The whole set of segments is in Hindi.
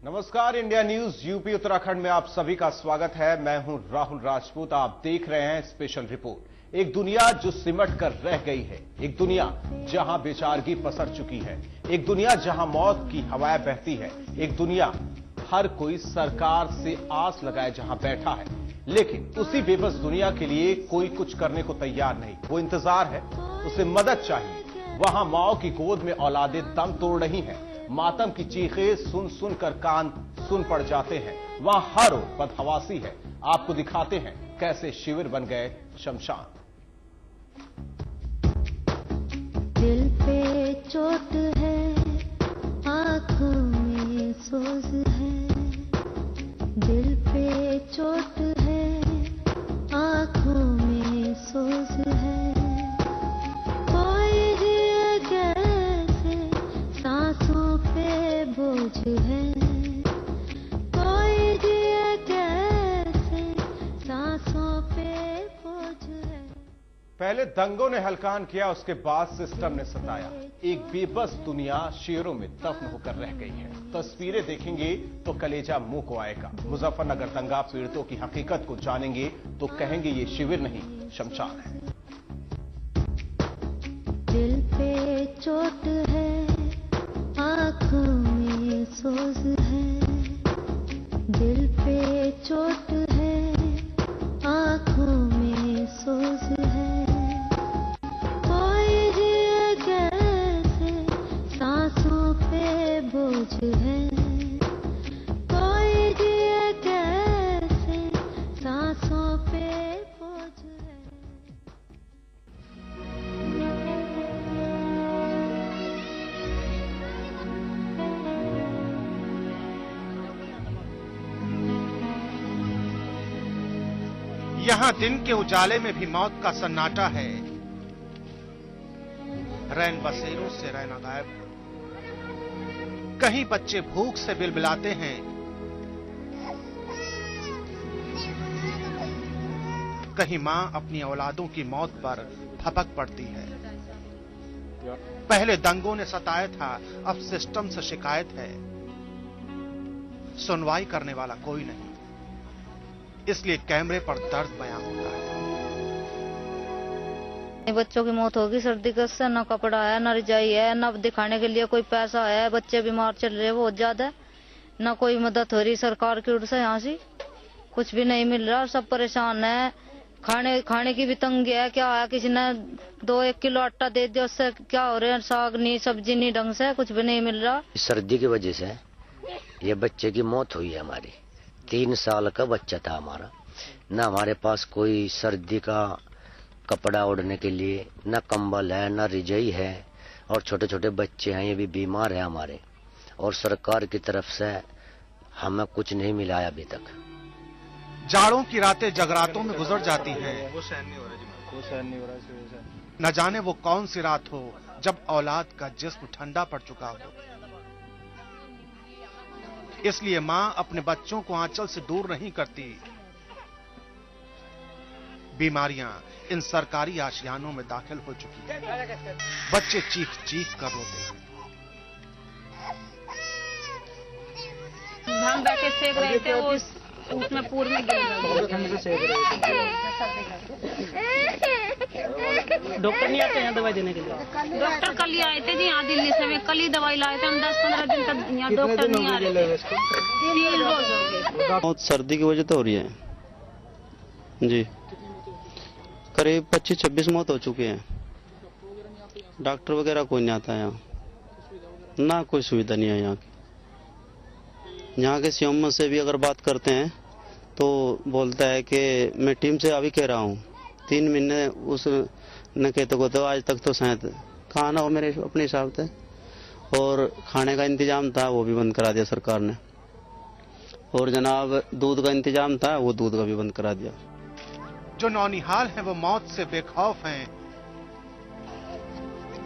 नमस्कार, इंडिया न्यूज यूपी उत्तराखंड में आप सभी का स्वागत है। मैं हूं राहुल राजपूत। आप देख रहे हैं स्पेशल रिपोर्ट। एक दुनिया जो सिमट कर रह गई है, एक दुनिया जहां बेचारगी पसर चुकी है, एक दुनिया जहां मौत की हवाएं बहती है, एक दुनिया हर कोई सरकार से आस लगाए जहां बैठा है, लेकिन उसी बेबस दुनिया के लिए कोई कुछ करने को तैयार नहीं। वो इंतजार है, उसे मदद चाहिए। वहां माओ की गोद में औलादें दम तोड़ रही हैं, मातम की चीखें सुन सुनकर कान सुन पड़ जाते हैं। वहां हर ओर बदहवासी है। आपको दिखाते हैं कैसे शिविर बन गए शमशान। दिल पे चोट है, आंखों में सोज है। दिल पे चोट है, आंखों में सोज है। कोई जिए कैसे, सांसों पे बोझ है। कोई जिए कैसे, सांसों पे बोझ है। पहले दंगों ने हलकान किया, उसके बाद सिस्टम ने सताया। एक बेबस दुनिया शेरों में दफन होकर रह गई है। तस्वीरें देखेंगे तो कलेजा मुंह को आएगा। मुजफ्फरनगर दंगा पीड़ितों की हकीकत को जानेंगे तो कहेंगे ये शिविर नहीं, शमशान है। दिल पे चोट है, आंखों में सोज है। दिल पे चोट है, आंखों में सोज है। कोई जिए कैसे, सांसों पे बोझ है। कोई जिए कैसे, सांसों पे बोझ है। यहां दिन के उजाले में भी मौत का सन्नाटा है। रैन बसेरों से रैना गायब। कहीं बच्चे भूख से बिलबिलाते हैं, कहीं मां अपनी औलादों की मौत पर फपक पड़ती है। पहले दंगों ने सताया था, अब सिस्टम से शिकायत है। सुनवाई करने वाला कोई नहीं, इसलिए कैमरे पर दर्द बयां होता है। बच्चों की मौत होगी सर्दी का, न कपड़ा है, न रजाई है, न दिखाने के लिए कोई पैसा है। बच्चे बीमार चल रहे हैं बहुत ज्यादा, न कोई मदद हो रही सरकार की ओर से। यहाँ से कुछ भी नहीं मिल रहा, सब परेशान है। खाने की भी तंगी है। क्या है, किसी ने 2-1 किलो आटा दे दिया, उससे क्या हो रहा है, साग नहीं, सब्जी नहीं, ढंग से कुछ भी नहीं मिल रहा। सर्दी की वजह से ये बच्चे की मौत हुई है। हमारी 3 साल का बच्चा था हमारा। न हमारे पास कोई सर्दी का कपड़ा ओढ़ने के लिए, न कंबल है, न रजाई है, और छोटे छोटे बच्चे हैं, ये भी बीमार है हमारे। और सरकार की तरफ से हमें कुछ नहीं मिला है अभी तक। जाड़ों की रातें जगरातों में गुजर जाती हैं। न जाने वो कौन सी रात हो जब औलाद का जिस्म ठंडा पड़ चुका हो। इसलिए मां अपने बच्चों को आंचल से दूर नहीं करती। बीमारियां इन सरकारी आशियानों में दाखिल हो चुकी हैं। बच्चे चीख चीख कर रोते हैं। हम बैठे सेक रहे थे, वो उसमें पूर में गिर गया। डॉक्टर नहीं आते हैं दवाई देने के लिए? डॉक्टर कल ही आए थे जी, यहाँ दिल्ली से। कल ही दवाई लाए थे हम। 10-15 दिन तक यहाँ डॉक्टर नहीं आ रहे थे। 3 रोज हो गए। बहुत सर्दी की वजह तो हो रही है जी। करीब 25-26 मौत हो चुकी है। डॉक्टर वगैरह कोई नहीं आता है यहाँ, ना कोई सुविधा नहीं है यहाँ की। यहाँ के सीएम से भी अगर बात करते हैं तो बोलता है कि मैं टीम से अभी कह रहा हूँ। 3 महीने उस न कहते को तो आज तक तो शायद खाना हो मेरे अपने हिसाब से, और खाने का इंतजाम था वो भी बंद करा दिया सरकार ने। और जनाब दूध का इंतजाम था, वो दूध का भी बंद करा दिया। जो नौनिहाल हैं वो मौत से बेखौफ हैं।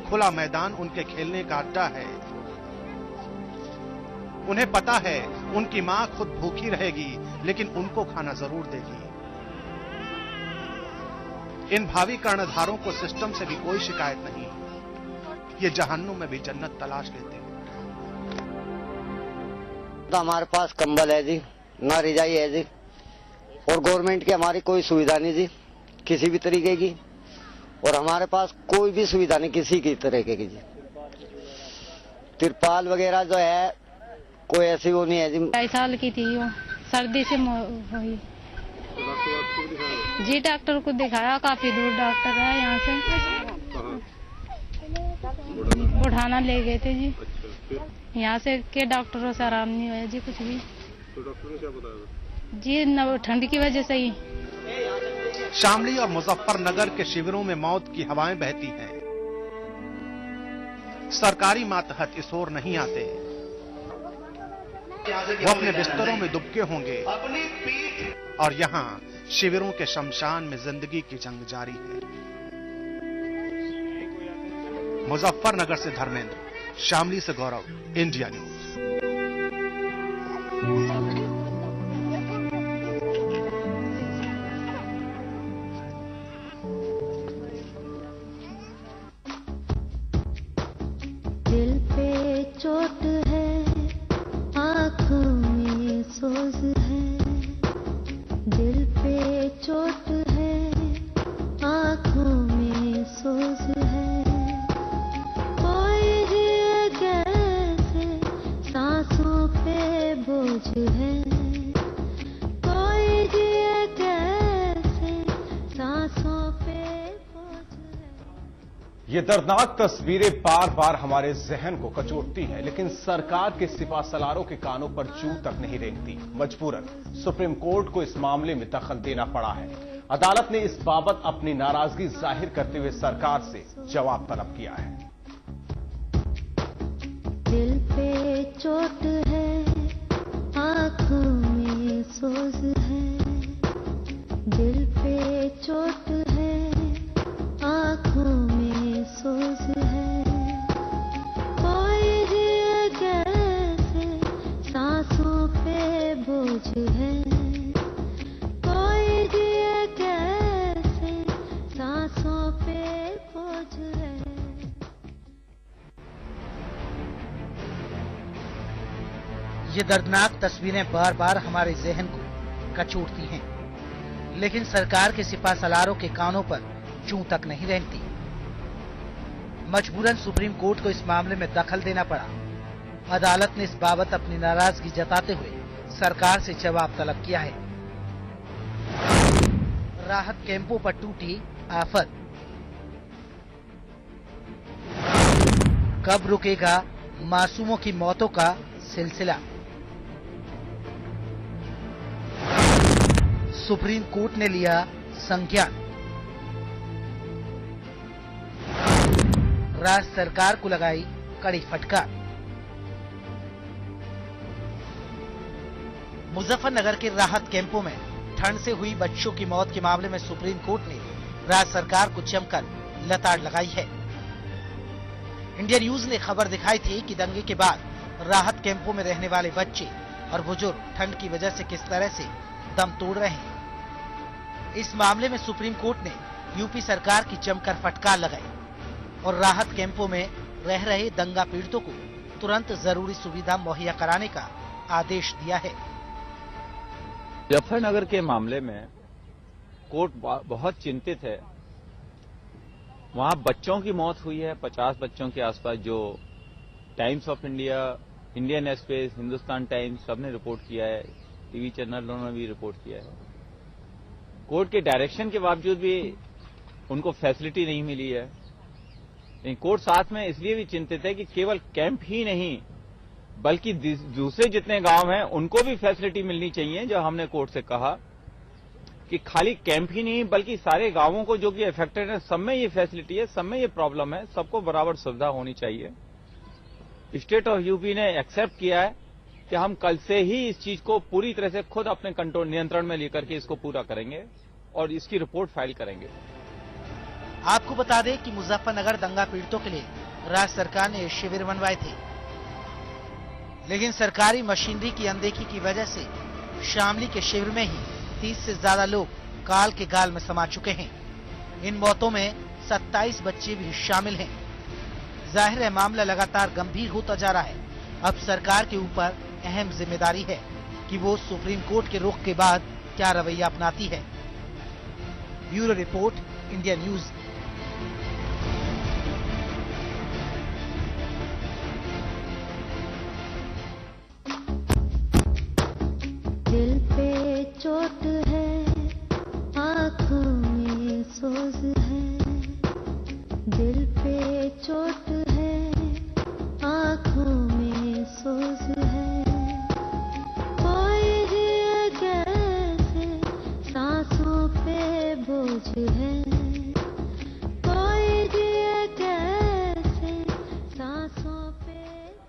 खुला मैदान उनके खेलने का अड्डा है। उन्हें पता है उनकी मां खुद भूखी रहेगी, लेकिन उनको खाना जरूर देगी। इन भावी कर्णधारों को सिस्टम से भी कोई शिकायत नहीं। ये जहन्नुम में भी जन्नत तलाश लेते हैं। तो हमारे पास कंबल है जी, ना रजाई है जी, और गवर्नमेंट की हमारी कोई सुविधा नहीं जी किसी भी तरीके की, और हमारे पास कोई भी सुविधा नहीं किसी की तरीके की जी। तिरपाल वगैरह जो है कोई ऐसी वो नहीं है जी। 2 साल की थी वो, सर्दी से हुई जी। डॉक्टर को दिखाया, काफी दूर डॉक्टर है यहाँ से, बुढ़ाना ले गए थे जी। यहाँ से के डॉक्टरों से आराम नहीं हुआ जी कुछ भी। तो डॉक्टर ने क्या बताया जी? ठंड की वजह से ही। शामली और मुजफ्फरनगर के शिविरों में मौत की हवाएं बहती हैं। सरकारी मातहत इस ओर नहीं आते, वो अपने बिस्तरों में दुबके होंगे, और यहाँ शिविरों के शमशान में जिंदगी की जंग जारी है। मुजफ्फरनगर से धर्मेंद्र, शामली से गौरव, इंडिया न्यूज। दिल पे चोट है, आँखों में सोज है। दिल पे चोट है, आँखों में सोज है। कोई जिए कैसे, सांसों पे बोझ है। कोई जिए कैसे, सांसों पे बोझ है। ये दर्दनाक तस्वीरें बार बार हमारे जहन को कचोटती हैं, लेकिन सरकार के सिपासलारों के कानों पर जूं तक नहीं रेंगती। मजबूरन सुप्रीम कोर्ट को इस मामले में दखल देना पड़ा है। अदालत ने इस बाबत अपनी नाराजगी जाहिर करते हुए सरकार से जवाब तलब किया है। दिल पे चोट है, आँखों में सोज है। दिल पे चोट है, आँखों में सोज है। कोई जिए कैसे, सांसों पे बोझ है। कोई जिए कैसे, सांसों पे बोझ है। ये दर्दनाक तस्वीरें बार बार हमारे जहन को कचोटती हैं, लेकिन सरकार के सिपासलारों के कानों पर जूं तक नहीं रेंगती। मजबूरन सुप्रीम कोर्ट को इस मामले में दखल देना पड़ा। अदालत ने इस बाबत अपनी नाराजगी जताते हुए सरकार से जवाब तलब किया है। राहत कैंपों पर टूटी आफत, कब रुकेगा मासूमों की मौतों का सिलसिला? सुप्रीम कोर्ट ने लिया संज्ञान। राज्य सरकार को लगाई कड़ी फटकार। मुजफ्फरनगर के राहत कैंपों में ठंड से हुई बच्चों की मौत के मामले में सुप्रीम कोर्ट ने राज्य सरकार को जमकर लताड़ लगाई है। इंडिया न्यूज ने खबर दिखाई थी कि दंगे के बाद राहत कैंपों में रहने वाले बच्चे और बुजुर्ग ठंड की वजह से किस तरह से दम तोड़ रहे हैं। इस मामले में सुप्रीम कोर्ट ने यूपी सरकार की जमकर फटकार लगाई और राहत कैंपों में रह रहे दंगा पीड़ितों को तुरंत जरूरी सुविधा मुहैया कराने का आदेश दिया है। मुजफ्फरनगर के मामले में कोर्ट बहुत चिंतित है। वहां बच्चों की मौत हुई है, 50 बच्चों के आसपास, जो times of India, Indian express, Hindustan times सबने रिपोर्ट किया है, टीवी चैनलों ने भी रिपोर्ट किया है। कोर्ट के डायरेक्शन के बावजूद भी उनको फैसिलिटी नहीं मिली है। लेकिन कोर्ट साथ में इसलिए भी चिंतित है कि केवल कैंप ही नहीं बल्कि दूसरे जितने गांव हैं उनको भी फैसिलिटी मिलनी चाहिए। जो हमने कोर्ट से कहा कि खाली कैंप ही नहीं बल्कि सारे गांवों को जो कि अफेक्टेड है सब में ये फैसिलिटी है, सब में ये प्रॉब्लम है, सबको बराबर सुविधा होनी चाहिए। स्टेट ऑफ यूपी ने एक्सेप्ट किया है कि हम कल से ही इस चीज को पूरी तरह से खुद अपने कंट्रोल नियंत्रण में लेकर के इसको पूरा करेंगे और इसकी रिपोर्ट फाइल करेंगे। आपको बता दें कि मुजफ्फरनगर दंगा पीड़ितों के लिए राज्य सरकार ने शिविर बनवाए थे, लेकिन सरकारी मशीनरी की अनदेखी की वजह से शामली के शिविर में ही 30 से ज्यादा लोग काल के गाल में समा चुके हैं। इन मौतों में 27 बच्चे भी शामिल हैं। जाहिर है मामला लगातार गंभीर होता जा रहा है। अब सरकार के ऊपर अहम जिम्मेदारी है कि वो सुप्रीम कोर्ट के रुख के बाद क्या रवैया अपनाती है। Bureau report, India news. दिल पे चोट है, आँखों में सोज है। दिल पे चोट है, आँखों में सोज है। कोई जिए कैसे, सांसों पे बोझ है। कोई जिए कैसे, सांसों पे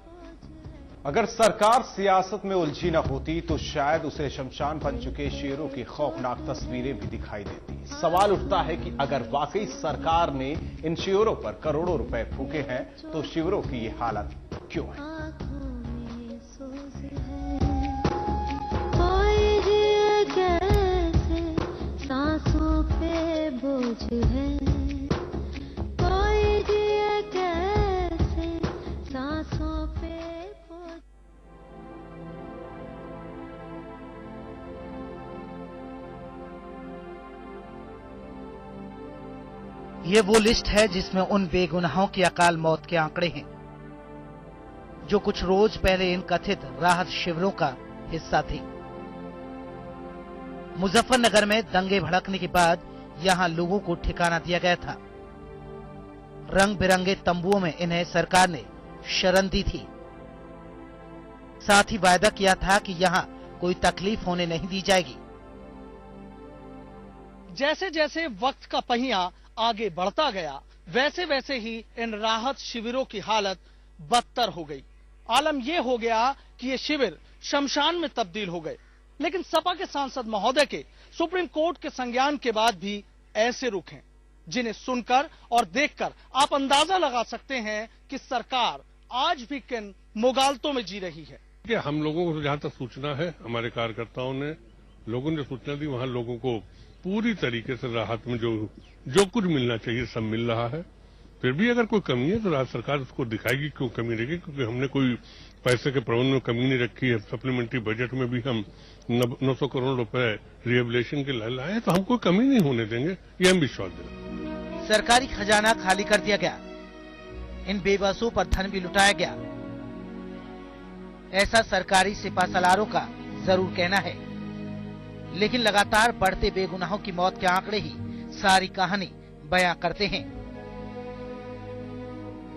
बोझ है। अगर सरकार सियासत में उलझी न होती तो शायद उसे शमशान बन चुके शेरों की खौफनाक तस्वीरें भी दिखाई देती। सवाल उठता है कि अगर वाकई सरकार ने इन शिविरों पर करोड़ों रुपए फूके हैं तो शिविरों की ये हालत क्यों है? आँखों में सोज है। कोई जिए कैसे, सांसों पे बोझ है। कोई जिए कैसे, सांसों पे बोझ। ये वो लिस्ट है जिसमें उन बेगुनाहों की अकाल मौत के आंकड़े हैं जो कुछ रोज पहले इन कथित राहत शिविरों का हिस्सा थी। मुजफ्फरनगर में दंगे भड़कने के बाद यहां लोगों को ठिकाना दिया गया था। रंग बिरंगे तंबुओं में इन्हें सरकार ने शरण दी थी। साथ ही वायदा किया था कि यहां कोई तकलीफ होने नहीं दी जाएगी। जैसे जैसे वक्त का पहिया आगे बढ़ता गया, वैसे वैसे ही इन राहत शिविरों की हालत बदतर हो गई। आलम यह हो गया कि ये शिविर शमशान में तब्दील हो गए। लेकिन सपा के सांसद महोदय के सुप्रीम कोर्ट के संज्ञान के बाद भी ऐसे रुख हैं जिन्हें सुनकर और देखकर आप अंदाजा लगा सकते हैं कि सरकार आज भी किन मुगालतों में जी रही है। हम लोगों को जहां तक सूचना है, हमारे कार्यकर्ताओं ने, लोगों ने सूचना दी, वहां लोगों को पूरी तरीके से राहत में जो कुछ मिलना चाहिए सब मिल रहा है। फिर भी अगर कोई कमी है तो राज्य सरकार उसको दिखाएगी क्यों कमी रहेगी, क्योंकि हमने कोई पैसे के प्रबंध में कमी नहीं रखी है। सप्लीमेंट्री बजट में भी हम 900 करोड़ रुपए रिहेबिलिटेशन के लाए, तो हम कोई कमी नहीं होने देंगे, ये हम विश्वास दें। सरकारी खजाना खाली कर दिया गया, इन बेबसों पर धन भी लुटाया गया, ऐसा सरकारी सिपासलारों का जरूर कहना है। लेकिन लगातार बढ़ते बेगुनाहों की मौत के आंकड़े ही सारी कहानी बयां करते हैं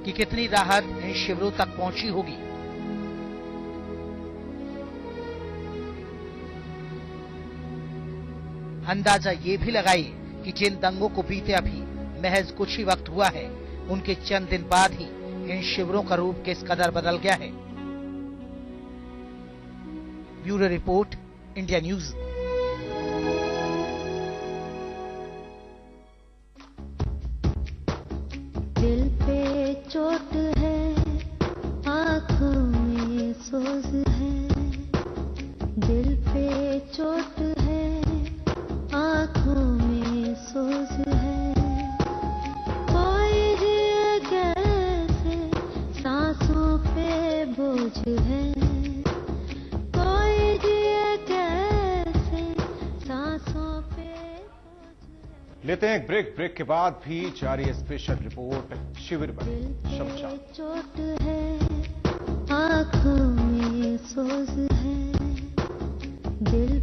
कि कितनी राहत इन शिविरों तक पहुंची होगी। अंदाजा ये भी लगाइए कि जिन दंगों को बीते अभी महज कुछ ही वक्त हुआ है, उनके चंद दिन बाद ही इन शिविरों का रूप किस कदर बदल गया है। Bureau report, India news. दिल पे चोट है, आँखों में सोज है। दिल पे चोट है, आँखों में सोज है। कोई जिए कैसे, सांसों पे बोझ है। कोई जिए कैसे, सांसों पे बोझ है। लेते हैं एक ब्रेक के बाद भी जारी है स्पेशल रिपोर्ट शिविर बने शमशान। चोट है, आँखों में सोज है। दिल